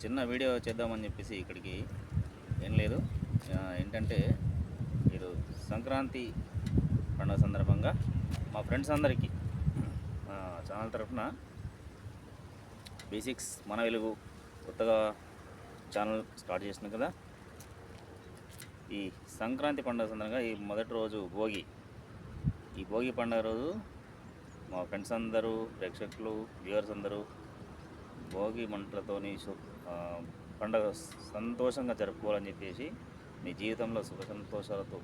చిన్న వీడియో చేద్దామని చెప్పేసి ఇక్కడికి ఏం లేదు. ఏంటంటే ఈరోజు సంక్రాంతి పండుగ సందర్భంగా మా ఫ్రెండ్స్ అందరికీ ఛానల్ తరఫున B6 మన వెలుగు కొత్తగా ఛానల్ స్టార్ట్ చేసినాం కదా. ఈ సంక్రాంతి పండుగ సందర్భంగా ఈ మొదటి రోజు భోగి, ఈ భోగి పండుగ రోజు మా ఫ్రెండ్స్ అందరూ, ప్రేక్షకులు, వ్యూవర్స్ అందరూ భోగి మంటలతోని పండుగ సంతోషంగా జరుపుకోవాలని చెప్పేసి మీ జీవితంలో సుఖ సంతోషాలతో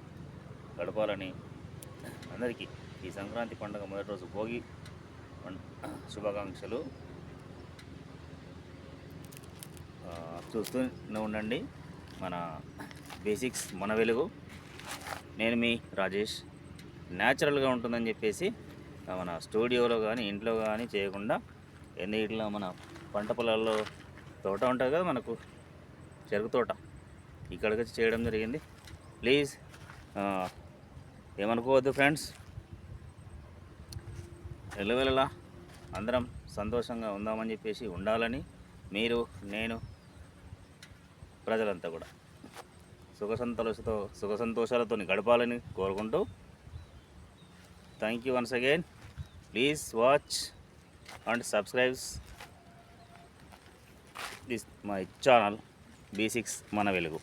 గడపాలని అందరికీ ఈ సంక్రాంతి పండుగ మొదటి రోజు భోగి శుభాకాంక్షలు. చూస్తూనే ఉండండి మన B6 మన వెలుగు. నేను మీ రాజేష్. న్యాచురల్గా ఉంటుందని చెప్పేసి మన స్టూడియోలో కానీ ఇంట్లో కానీ చేయకుండా ఇట్లా మన పంట పొలాల్లో తోట ఉంటుంది కదా, మనకు చెరుకు తోట, ఇక్కడికి వచ్చి చేయడం జరిగింది. ప్లీజ్ ఏమనుకోవద్దు ఫ్రెండ్స్. వెళ్ళవెళ్ళలా అందరం సంతోషంగా ఉందామని చెప్పేసి ఉండాలని, మీరు, నేను, ప్రజలంతా కూడా సుఖ సంతోషాలతో గడపాలని కోరుకుంటూ, thank you once again. Please watch and subscribe this my channel B6 మన వెలుగు.